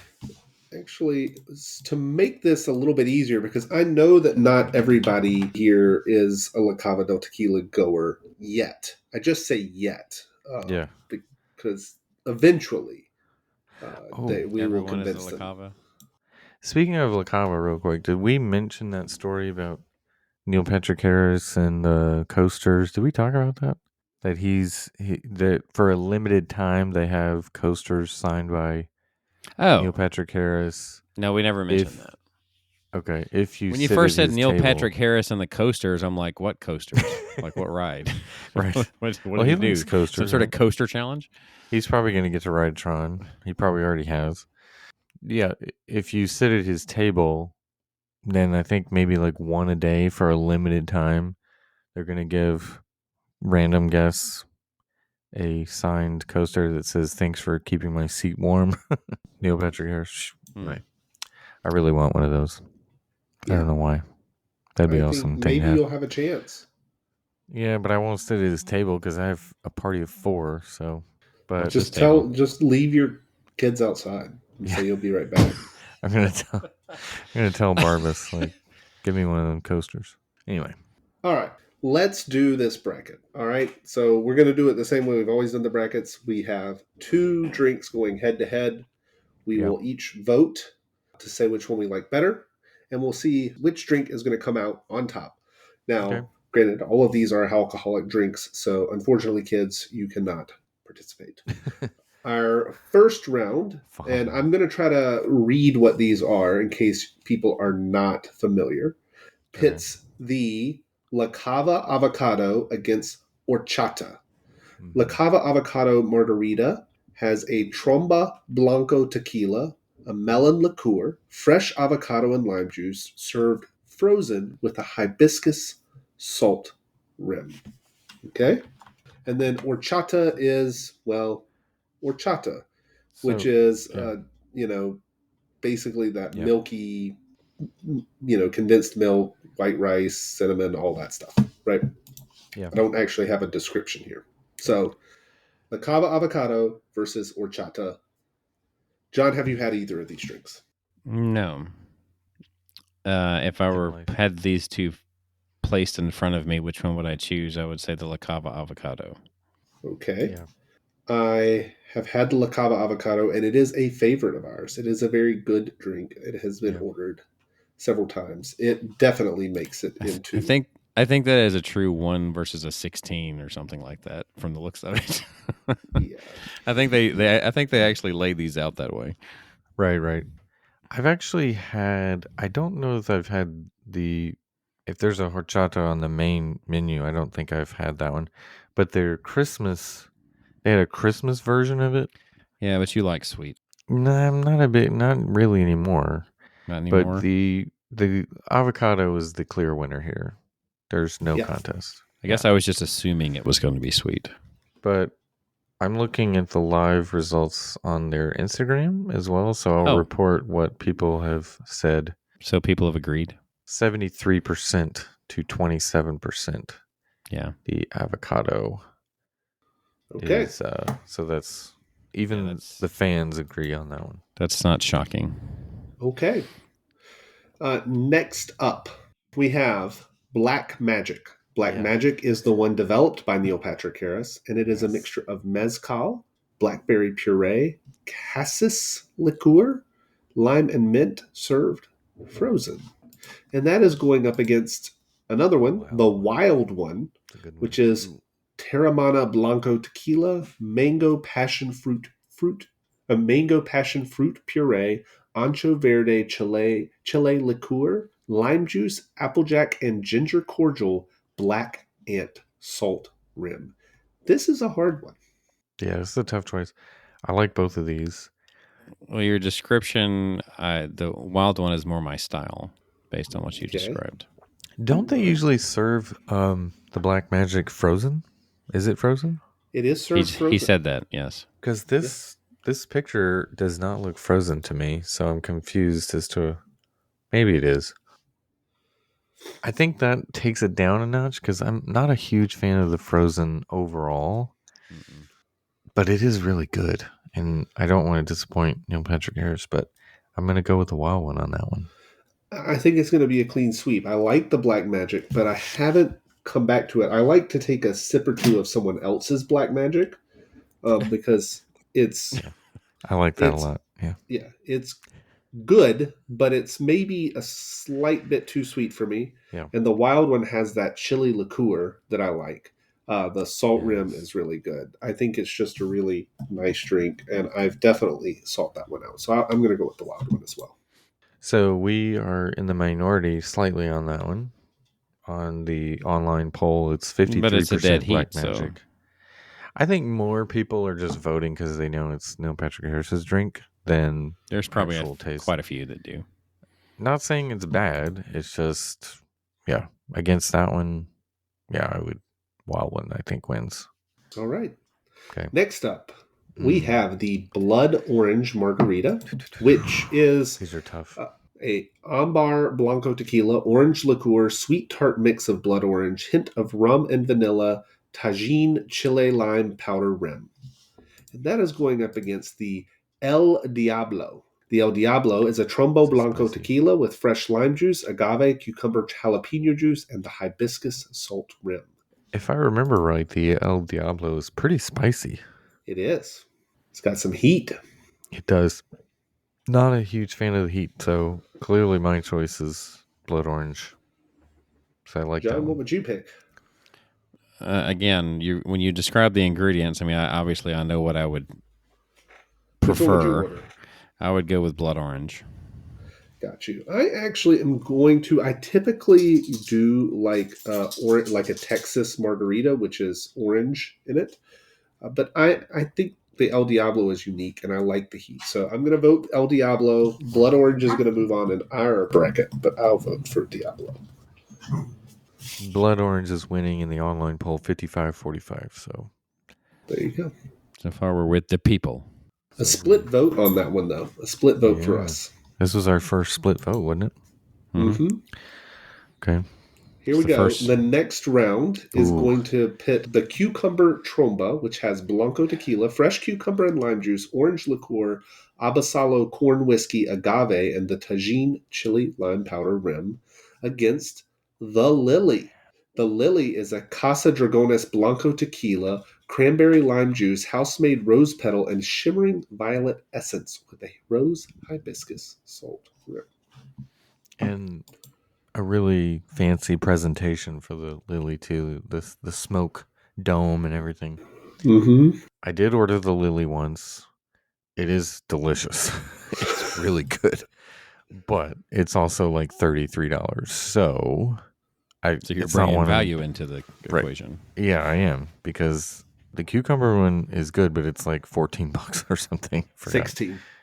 actually, to make this a little bit easier, because I know that not everybody here is a La Cava del Tequila goer yet. I just say yet, Yeah. because eventually Oh, we will Everyone is a convince La them. Cava. speaking of La Cava, real quick, did we mention that story about Neil Patrick Harris and the coasters? Did we talk about that? That that for a limited time they have coasters signed by Neil Oh, Patrick Harris. no, we never mentioned If that. if you When you sit first at said his Neil table, Patrick Harris and the coasters, I'm like, what coasters? Like, what ride? right? What Well, did he he do? likes coasters. Some sort of right? coaster challenge? He's probably going to get to ride Tron. He probably already has. Yeah, if you sit at his table, then I think maybe like one a day for a limited time. They're going to give random guests a signed coaster that says "Thanks for keeping my seat warm." Neil Patrick Harris. Right. I really want one of those. I don't know why. That'd be I an think awesome thing to maybe have. you'll have a chance. Yeah, but I won't sit at his table because I have a party of 4. So, but Just table. Just leave your kids outside and say you'll be right back. I'm gonna tell Barbas like, give me one of them coasters. Anyway, All right, let's do this bracket. All right, so we're going to do it the same way we've always done the brackets. We have 2 drinks going head to head. We Yep. will each vote to say which one we like better, and we'll see which drink is going to come out on top. Now, Okay. granted, all of these are alcoholic drinks, so unfortunately, kids, you cannot participate. Our first round, and I'm going to try to read what these are in case people are not familiar, pits the La Cava Avocado against Horchata. La Cava Avocado Margarita has a Tromba Blanco tequila, a melon liqueur, fresh avocado and lime juice, served frozen with a hibiscus salt rim. Okay? And then horchata is, well, horchata, which is, basically that Yep. milky, condensed milk, white rice, cinnamon, all that stuff, right? Yeah. I don't actually have a description here. So, La Cava Avocado versus horchata. John, have you had either of these drinks? No. If I were had these two placed in front of me, which one would I choose? I would say the La Cava Avocado. Okay. Yeah. I have had the La Cava Avocado, and it is a favorite of ours. It is a very good drink. It has been ordered several times. It definitely makes it into. I think that is a true 1 versus a 16 or something like that from the looks of it. Yeah. I think they actually laid these out that way. Right. I've actually had. I don't know if I've had if there's a horchata on the main menu. I don't think I've had that one, but their Christmas. They had a Christmas version of it. Yeah, but you like sweet. No, I'm not really anymore. Not anymore. But the avocado is the clear winner here. There's no contest. I guess I was just assuming it was going to be sweet. But I'm looking at the live results on their Instagram as well, so I'll report what people have said. So people have agreed? 73% to 27%. Yeah. The avocado. Okay. So that's even the fans agree on that one. That's not shocking. Okay. Next up, we have Black Magic. Black Magic is the one developed by Neil Patrick Harris, and it is a mixture of mezcal, blackberry puree, cassis liqueur, lime and mint, served frozen. And that is going up against another one, the wild one, which is Terramana Blanco tequila, mango passion fruit puree, ancho verde chile liqueur, lime juice, applejack, and ginger cordial, black ant salt rim. This is a hard one. Yeah, this is a tough choice. I like both of these. Well, your description, the wild one is more my style, based on what you described. Don't they usually serve the Black Magic frozen? Is it frozen? It is served frozen. He said that, yes. Because this picture does not look frozen to me, so I'm confused as to maybe it is. I think that takes it down a notch because I'm not a huge fan of the frozen overall, but it is really good. And I don't want to disappoint Neil Patrick Harris, but I'm going to go with the wild one on that one. I think it's going to be a clean sweep. I like the Black Magic, but I haven't come back to it. I like to take a sip or two of someone else's Black Magic because it's I like that a lot. Yeah. it's good, but it's maybe a slight bit too sweet for me. Yeah. And the wild one has that chili liqueur that I like. The salt rim is really good. I think it's just a really nice drink, and I've definitely sought that one out. So I'm going to go with the wild one as well. So we are in the minority slightly on that one. On the online poll, it's 53% But it's a dead Black heat, so- Magic. I think more people are just voting because they know it's Neil Patrick Harris's drink than There's probably actual taste. quite a few that do. Not saying it's bad. It's just, against that one, I would. Wild one, I think, wins. All right. Okay. Next up, we have the Blood Orange Margarita, which is These are tough. a Ambar Blanco tequila, orange liqueur, sweet tart mix of blood orange, hint of rum and vanilla, Tajin chile lime powder rim. And that is going up against the El Diablo. The El Diablo is a Trombo Blanco tequila with fresh lime juice, agave, cucumber, jalapeno juice, and the hibiscus salt rim. If I remember right, the El Diablo is pretty spicy. It is. It's got some heat. It does. Not a huge fan of the heat, so clearly my choice is Blood Orange. So I like that John, one. what would you pick? Again, when you describe the ingredients, I mean, obviously I know what I would Which one would you prefer. order? I would go with Blood Orange. Got you. I actually am going to. I typically do like like a Texas margarita, which is orange in it. But I think the El Diablo is unique, and I like the heat. So I'm going to vote El Diablo. Blood Orange is going to move on in our bracket, but I'll vote for Diablo. Blood Orange is winning in the online poll 55-45. So There you go. So far, we're with the people. A split vote on that one, though. A split vote for us. This was our first split vote, wasn't it? Mm-hmm. Okay. Here we go. first. The next round is going to pit the Cucumber Tromba, which has Blanco tequila, fresh cucumber and lime juice, orange liqueur, Abasalo corn whiskey, agave, and the Tajin chili lime powder rim, against the Lily. The Lily is a Casa Dragones Blanco tequila, cranberry lime juice, house-made rose petal, and shimmering violet essence with a rose hibiscus salt rim. And a really fancy presentation for the Lily too. The smoke dome and everything. Mm-hmm. I did order the Lily once. It is delicious. It's really good. But it's also like $33. So you're it's not bringing one value into the equation. Yeah, I am, because the cucumber one is good, but it's like $14 or something. Forgot.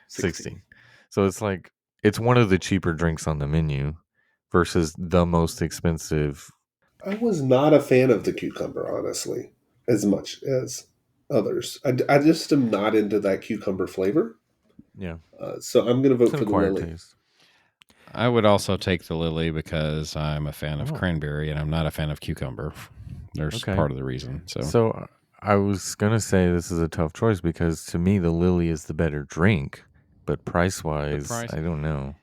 16. So it's like it's one of the cheaper drinks on the menu versus the most expensive. I was not a fan of the cucumber, honestly, as much as others. I just am not into that cucumber flavor. Yeah. So I'm going to vote It's an for the acquired Lily. taste. I would also take the Lily because I'm a fan of Oh. cranberry and I'm not a fan of cucumber. There's Okay. part of the reason. So I was going to say this is a tough choice because to me the Lily is the better drink, but price-wise, I don't know.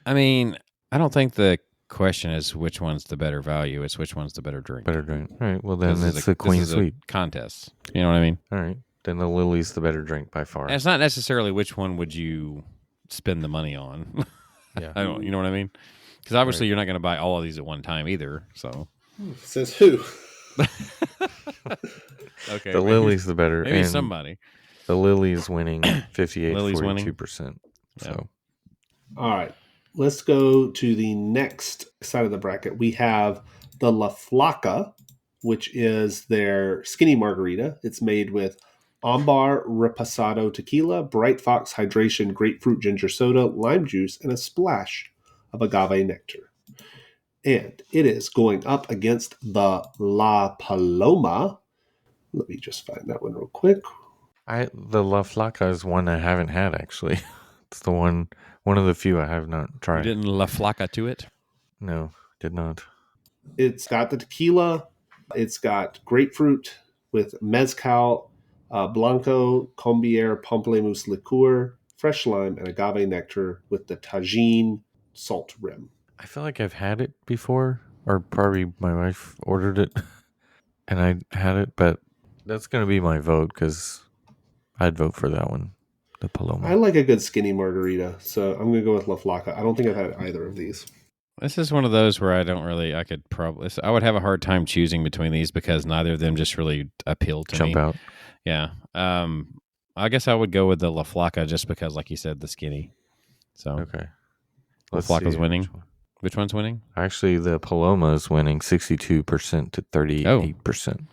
I mean, I don't think the question is which one's the better value. It's which one's the better drink. Better drink. All right, well then This it's the Queen Sweet. Contest. You know what I mean? All right, then the Lily's the better drink by far. And it's not necessarily which one would you spend the money on. Yeah. You know what I mean? Because obviously you're not going to buy all of these at one time either. So Says who? okay, The Lily's the better. maybe and somebody. The Lily is winning 58, Lily's winning. 42%. So All right. Let's go to the next side of the bracket. We have the La Flaca, which is their skinny margarita. It's made with Ambar Reposado tequila, Bright Fox hydration, grapefruit ginger soda, lime juice, and a splash of agave nectar. And it is going up against the La Paloma. Let me just find that one real quick. the La Flaca is one I haven't had actually. It's the one of the few I have not You tried. didn't La Flaca to it? No, did not. It's got the tequila. It's got grapefruit with mezcal, Blanco, Combier, Pamplemousse liqueur, fresh lime, and agave nectar with the tagine salt rim. I feel like I've had it before, or probably my wife ordered it and I had it, but that's going to be my vote because I'd vote for that one, the Paloma. I like a good skinny margarita, so I'm going to go with La Flaca. I don't think I've had either of these. This is one of those where I would have a hard time choosing between these because neither of them just really appeal to me. Jump out. Yeah. I guess I would go with the La Flaca just because, like you said, the skinny. So Okay. La Flaca's winning. Which one's winning? Actually, the Paloma is winning 62% to 38%.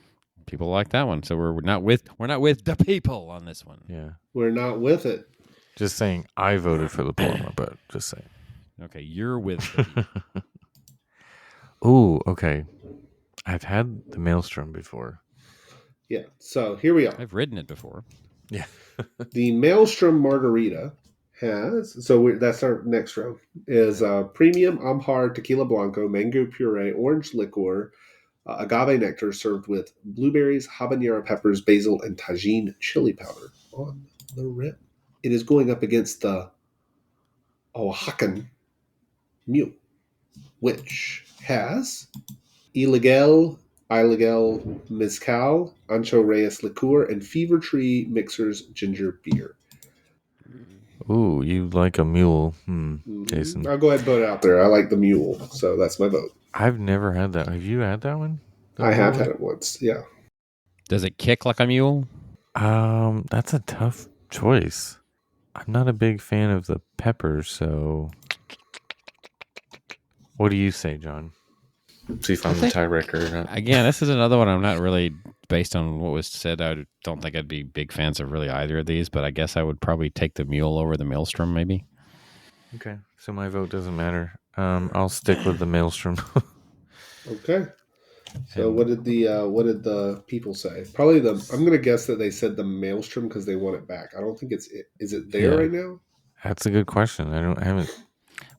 People like that one, so we're not with the people on this one. Yeah. We're not with it. Just saying I voted for the Paloma, but just saying. Okay, you're with the people. Ooh, okay. I've had the Maelstrom before. Yeah, so here we are. I've ridden it before. Yeah. The Maelstrom Margarita has, that's our next round, is premium Amhar Tequila Blanco, mango puree, orange liqueur, agave nectar served with blueberries, habanero peppers, basil, and tagine chili powder on the rim. It is going up against the Oaxacan Mule, which has Ilegal Mezcal, Ancho Reyes liqueur, and Fever Tree Mixers ginger beer. Ooh, you like a mule, Jason. I'll go ahead and put it out there. I like the mule, so that's my vote. I've never had that. Have you had that one? I have had it once, yeah. Does it kick like a mule? That's a tough choice. I'm not a big fan of the peppers, so what do you say, John? See if I'm the tiebreaker or not. Again, this is another one I'm not really, based on what was said, I don't think I'd be big fans of really either of these, but I guess I would probably take the mule over the Maelstrom, maybe. Okay, so my vote doesn't matter. I'll stick with the Maelstrom. Okay. So what did the people say? Probably I'm going to guess that they said the Maelstrom because they want it back. I don't think is it there right now? That's a good question.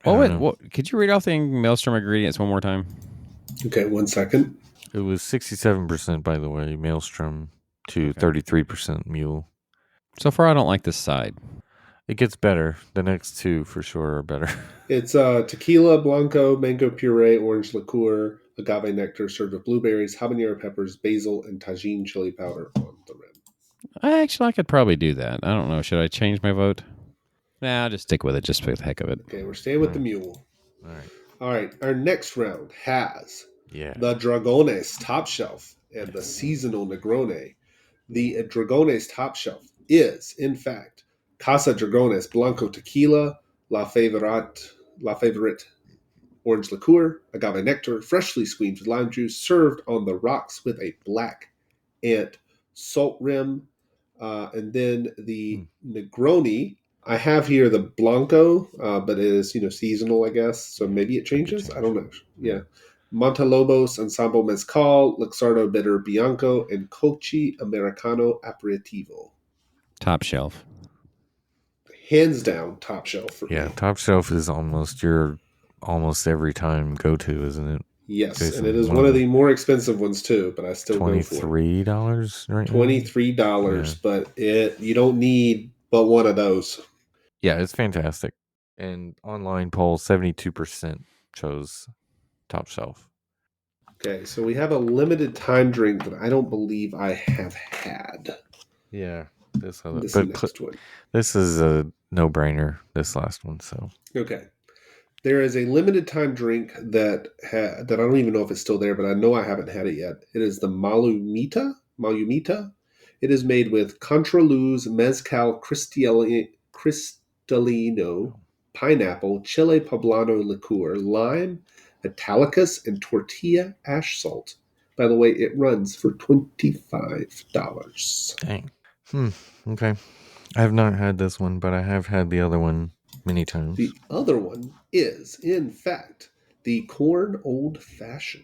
Could you read off the Maelstrom ingredients one more time? Okay, 1 second. It was 67%, by the way, Maelstrom to 33% mule. So far, I don't like this side. It gets better. The next two, for sure, are better. It's tequila, blanco, mango puree, orange liqueur, agave nectar served with blueberries, habanero peppers, basil, and tagine chili powder on the rim. I could probably do that. I don't know. Should I change my vote? Nah, I'll just stick with it just for the heck of it. Okay, we're staying with the mule. All right. All right, our next round has the Dragones Top Shelf and the Seasonal Negroni. The Dragones Top Shelf is, in fact, Casa Dragones Blanco Tequila, La Favorite Orange Liqueur, Agave Nectar, freshly squeezed with lime juice, served on the rocks with a black ant salt rim. And then the Negroni, I have here the Blanco, but it is, seasonal, I guess. So maybe it changes. I don't know. Yeah. Montelobos Ensemble Mezcal, Luxardo Bitter Bianco, and Cochi Americano Aperitivo. Top shelf. Hands down, top shelf for me. Yeah, top shelf is almost your every time go-to, isn't it? Yes, Jason, and it is one of the more expensive ones too, but I still go for it. $23 right now? $23, but you don't need but one of those. Yeah, it's fantastic. And online poll, 72% chose top shelf. Okay, so we have a limited time drink that I don't believe I have had. Yeah, this next one. This is a no-brainer, this last one. So okay. There is a limited time drink that I don't even know if it's still there, but I know I haven't had it yet. It is the Malumita. It is made with Contraluz Mezcal Cristalino, pineapple, Chile Poblano liqueur, lime, Italicus, and tortilla ash salt. By the way, it runs for $25. Dang. Okay. I have not had this one, but I have had the other one many times. The other one is, in fact, the Corn Old Fashioned.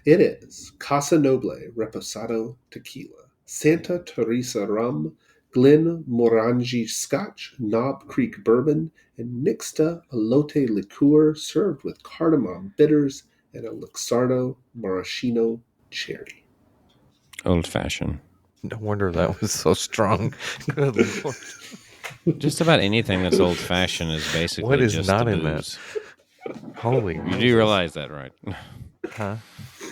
It is Casa Noble Reposado Tequila, Santa Teresa Rum, Glen Morangi Scotch, Knob Creek Bourbon, and Mixta Elote Liqueur served with cardamom bitters and a Luxardo Maraschino cherry. Old fashioned. No wonder that was so strong. Good Lord. Just about anything that's old fashioned is basically What is just not the in that? booze. Holy You Moses. do realize that, right? Huh?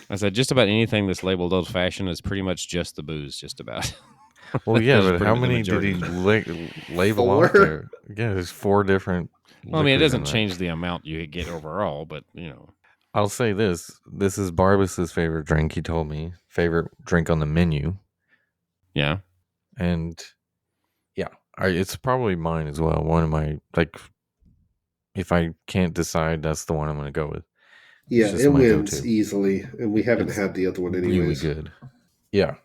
I said just about anything that's labeled old fashioned is pretty much just the booze, just about. Well, yeah, That's but pretty how much the many did he majority. label off 4? there? Yeah, there's 4 different. Well, I mean, it liquors in doesn't that. change the amount you get overall, but I'll say this: this is Barbas's favorite drink. He told me favorite drink on the menu, yeah. and yeah, it's probably mine as well. One of my if I can't decide, that's the one I'm going to go with. Yeah, just it my wins go-to. easily, and we haven't It's had the other one really anyways. good. Yeah,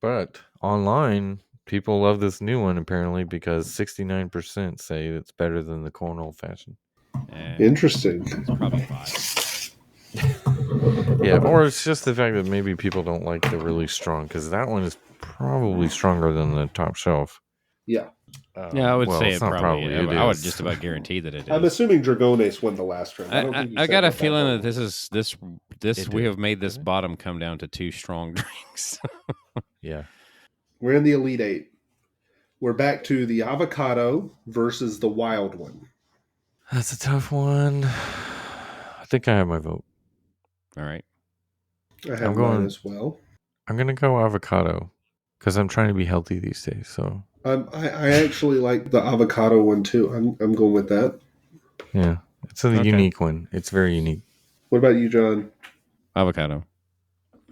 but online people love this new one apparently because 69% say it's better than the corn old fashioned. Interesting. It's probably 5. Yeah, or it's just the fact that maybe people don't like the really strong because that one is probably stronger than the top shelf. Yeah. Yeah, I would well, say it's it not probably. it I would is. just about guarantee that it is. I'm assuming Dragones won the last round. I don't think you I said got a what that feeling vote that was. this It we did. have made this Did it? bottom come down to 2 strong drinks. Yeah. We're in the Elite Eight. We're back to the avocado versus the wild one. That's a tough one. I think I have my vote. All right. I have mine as well. I'm going to go avocado because I'm trying to be healthy these days. So I actually like the avocado one too. I'm going with that. yeah, it's a unique one. It's very unique. What about you, John? Avocado.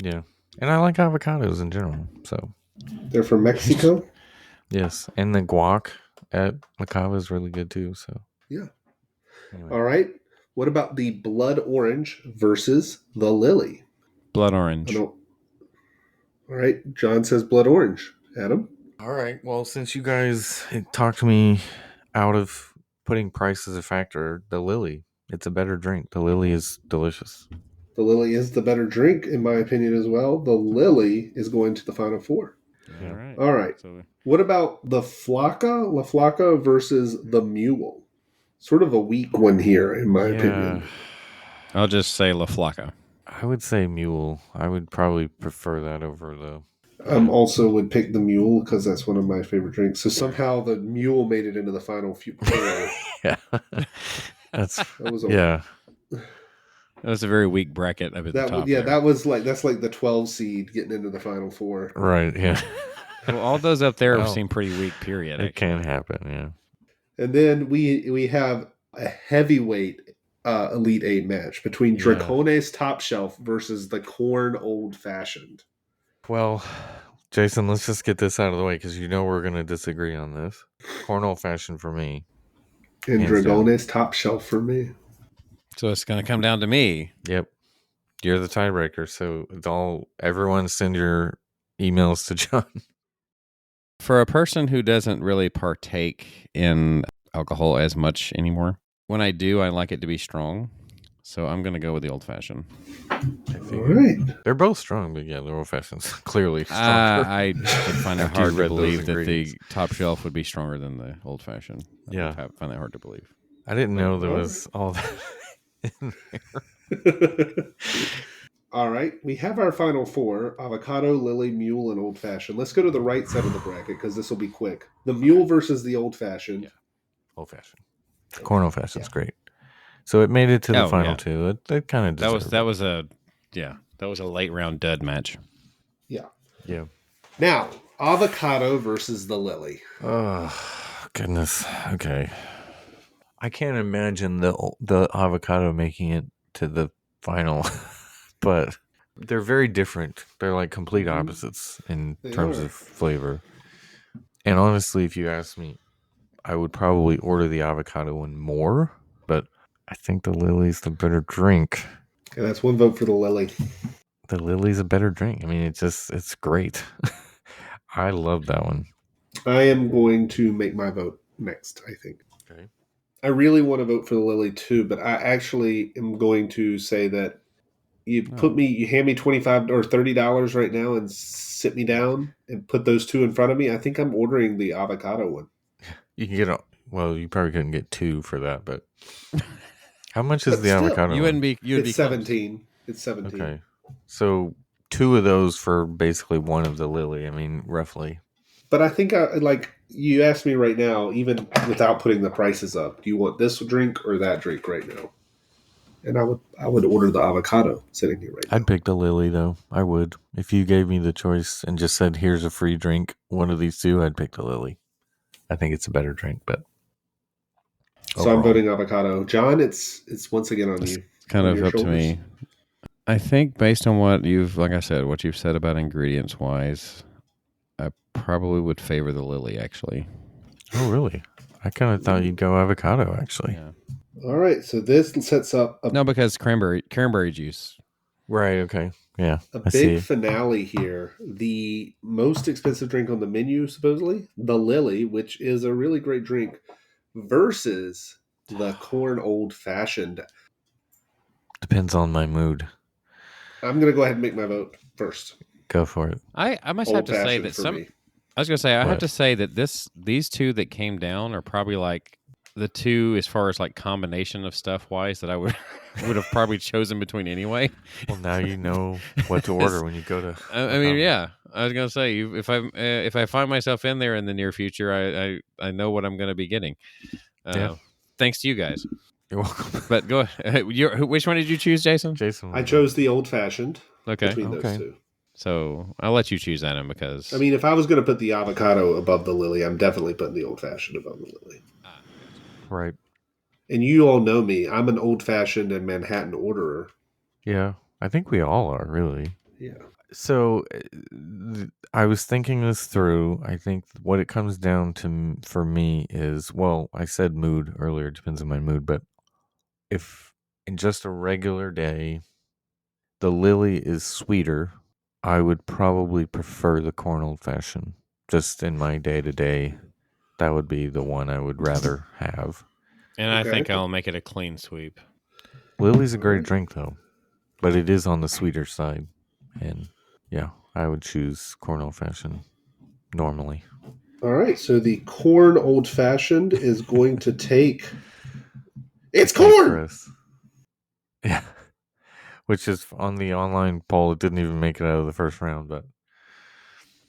Yeah. And I like avocados in general. So They're from Mexico? yes. And the guac at La Cava is really good too. So Yeah. anyway. All right. What about the blood orange versus the lily? Blood orange. All right. John says blood orange. Adam? All right. Well, since you guys talked me out of putting price as a factor, the Lily, it's a better drink. The Lily is delicious. The lily is the better drink, in my opinion, as well. The lily is going to the final 4. Yeah. All right. So, What about the Flaca? La Flaca versus the Mule? Sort of a weak one here, in my opinion. I'll just say La Flaca. I would say Mule. I would probably prefer that over the. Also would pick the Mule because that's one of my favorite drinks. So somehow the Mule made it into the final 4. Yeah. That's That was That was a very weak bracket up at the top. that's like the 12 seed getting into the final 4. right. Yeah. Well, all those up there Well, seem pretty weak. Period. It can happen. Yeah. And then we have a heavyweight Elite 8 match between Dracone's Top Shelf versus the Corn Old Fashioned. Well, Jason, let's just get this out of the way because we're going to disagree on this. Corn old fashioned for me. And Hands Dragone's Top Shelf for me. So it's going to come down to me. Yep. You're the tiebreaker. So everyone send your emails to John. For a person who doesn't really partake in alcohol as much anymore, when I do, I like it to be strong. So I'm going to go with the old fashioned. All right. They're both strong, but yeah, the old fashions clearly stronger. I would find it After hard you've to read those believe that the ingredients. top shelf would be stronger than the old fashioned. Yeah. I find that hard to believe. I didn't know there was all that in there. All right. We have our final 4: avocado, lily, mule, and old fashioned. Let's go to the right side of the bracket because this will be quick. The mule versus the old fashioned. Yeah. Old fashioned. Corn old fashioned's great. So it made it to the final 2. It kind of that was a late round dud match. Yeah. Yeah. Now, avocado versus the lily. Oh goodness. Okay. I can't imagine the avocado making it to the final, but they're very different. They're like complete opposites in terms of flavor. And honestly, if you ask me, I would probably order the avocado one more, but I think the lily's the better drink. Okay, that's 1 vote for the lily. The lily's a better drink. I mean, it's great. I love that one. I am going to make my vote next, I think. Okay. I really want to vote for the lily too, but I actually am going to say that you hand me $25 or $30 right now and sit me down and put those 2 in front of me. I think I'm ordering the avocado one. You can get you probably couldn't get 2 for that, but how much is the avocado? You wouldn't be. You'd It's be 17. It's 17. Okay. So 2 of those for basically 1 of the lily. I mean, roughly. But I think like you asked me right now, even without putting the prices up, do you want this drink or that drink right now? And I would order the avocado sitting here right now. I'd pick the Lily though. I would. If you gave me the choice and just said, "Here's a free drink," one of these two, I'd pick the Lily. I think it's a better drink, but So I'm voting avocado. John, it's once again on you. Kind On of your up to me. I think based on what you've said about ingredients wise, I probably would favor the Lily actually. Oh, really? I kind of thought you'd go avocado actually. Yeah. All right, so this sets up No, because cranberry juice. Right. Okay. Yeah. a I big see. finale here. The most expensive drink on the menu, supposedly, the Lily, which is a really great drink, versus the corn old fashioned. Depends on my mood. I'm going to go ahead and make my vote first. Go for it. I must have to say Old-fashioned that for some. me. I was gonna say I have What? to say that these two that came down are probably like the two as far as like combination of stuff wise that I would have probably chosen between anyway. Well, now you know what to order when you go to. I mean, yeah. I was gonna say if I find myself in there in the near future, I know what I'm gonna be getting. Yeah. Thanks to you guys. You're welcome. But go ahead. Which one did you choose, Jason? Jason. I chose the old fashioned Okay. between those Okay. two. So I'll let you choose Adam because I mean, if I was going to put the avocado above the Lily, I'm definitely putting the old fashioned above the Lily. Right. And you all know me. I'm an old fashioned and Manhattan orderer. Yeah. I think we all are really. Yeah. So I was thinking this through. I think what it comes down to for me is, well, I said mood earlier. It depends on my mood. But if in just a regular day, the Lily is sweeter, I would probably prefer the corn old fashioned. Just in my day to day, that would be the one I would rather have. and I Okay. think I'll make it a clean sweep. Lily's a great drink though, but it is on the sweeter side. And yeah, I would choose corn old fashioned normally. All right. So the corn old fashioned is going to take. It's Thanks, corn! Chris. Yeah. Which is on the online poll, it didn't even make it out of the first round, but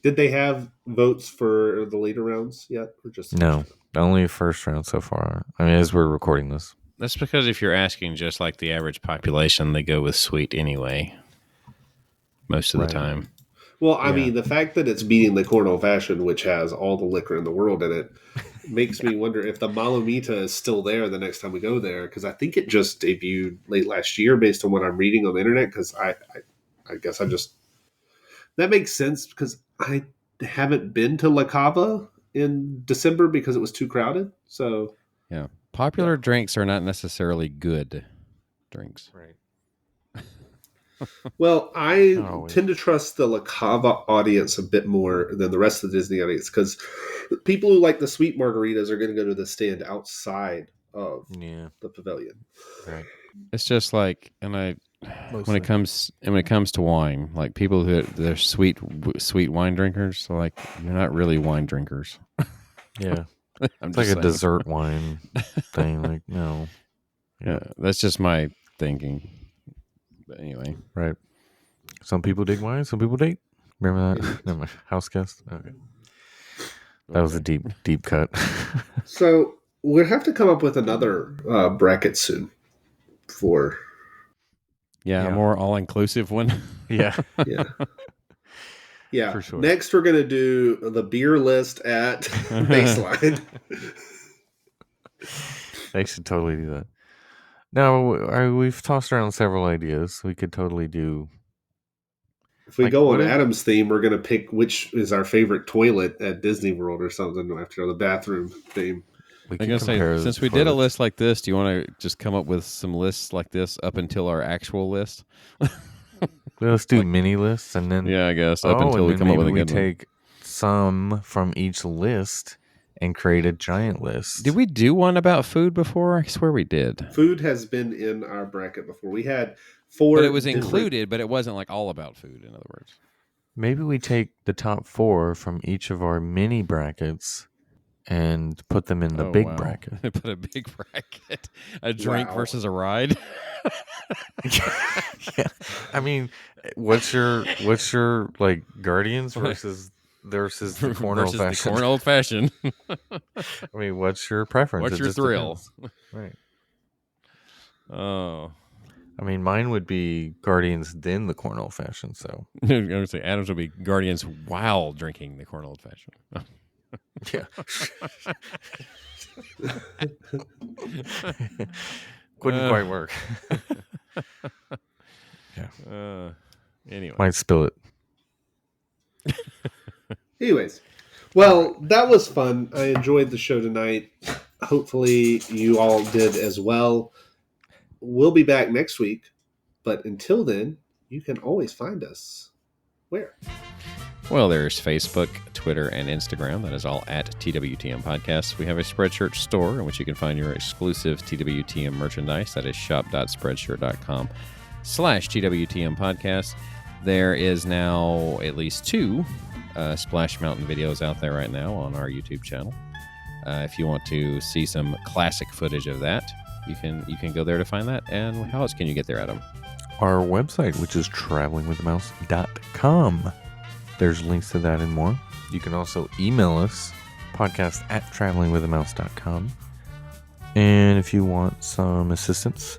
Did they have votes for the later rounds yet? Or just no, only first round so far. I mean, as we're recording this. That's because if you're asking just like the average population, they go with sweet anyway. Most of Right. the time. Well, I Yeah. mean, the fact that it's beating the corn old fashioned, which has all the liquor in the world in it, makes me wonder if the Malomita is still there the next time we go there. Because I think it just debuted late last year based on what I'm reading on the internet. Because I guess I just. That makes sense because I haven't been to La Cava in December because it was too crowded. So. Yeah. Popular drinks are not necessarily good drinks. Right. Well, I Not always. tend to trust the La Cava audience a bit more than the rest of the Disney audience because people who like the sweet margaritas are going to go to the stand outside of Yeah. the pavilion. Right. It's just like, and when Mostly. it comes to wine, like people who they're sweet wine drinkers, so like you're not really wine drinkers. Yeah. I'm It's like just a saying. dessert wine thing. Like, no. Yeah, that's just my thinking. But anyway, Right. Some people dig wine, some people date. Remember that? Never mind. House guest? Okay. That was a deep cut. So we'll have to come up with another bracket soon for yeah, Yeah. a more all inclusive one. Yeah. yeah. Yeah. For sure. Next, we're going to do the beer list at Baseline. They should totally do that. Now, we've tossed around several ideas. We could totally do. If we Like, go on what if- Adam's theme, we're going to pick which is our favorite toilet at Disney World or something after the bathroom theme. We I'm could gonna say, compare since the we did a toilets. list like this, do you want to just come up with some lists like this up until our actual list? Let's do mini lists and then. Yeah, I guess up Oh, until we and come then up with a maybe we good one. take some from each list and create a giant list. Did we do one about food before? I swear we did. Food has been in our bracket before. We had 4. But it was different- included, but it wasn't like all about food, in other words. Maybe we take the top 4 from each of our mini brackets and put them in the Oh, big wow. bracket. Put a big bracket. A drink Wow. versus a ride. Yeah. I mean, what's your like Guardians versus versus the corn versus the old-fashioned. corn old fashioned. I mean, what's your preference? What's It your just thrill? depends. Right. Oh, I mean, mine would be Guardians, then the corn old fashioned. So I would say Adams would be Guardians while drinking the corn old fashioned. yeah, couldn't quite work. Yeah, Anyway, might spill it. Anyways, well, that was fun. I enjoyed the show tonight. Hopefully, you all did as well. We'll be back next week, but until then, you can always find us. Where? well, there's Facebook, Twitter, and Instagram. That is all at TWTM Podcast. We have a Spreadshirt store in which you can find your exclusive TWTM merchandise. That is shop.spreadshirt.com/TWTM Podcast. There is now at least 2 Splash Mountain videos out there right now on our YouTube channel. If you want to see some classic footage of that, you can go there to find that. And how else can you get there, Adam? Our website, which is travelingwiththemouse.com. There's links to that and more. You can also email us, podcast@travelingwiththemouse.com. And if you want some assistance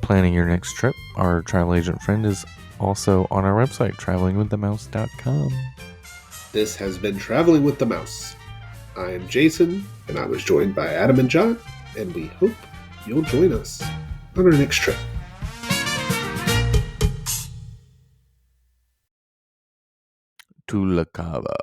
planning your next trip, our travel agent friend is also on our website, travelingwiththemouse.com. This has been Traveling with the Mouse. I am Jason, and I was joined by Adam and John, and we hope you'll join us on our next trip. To La Cava.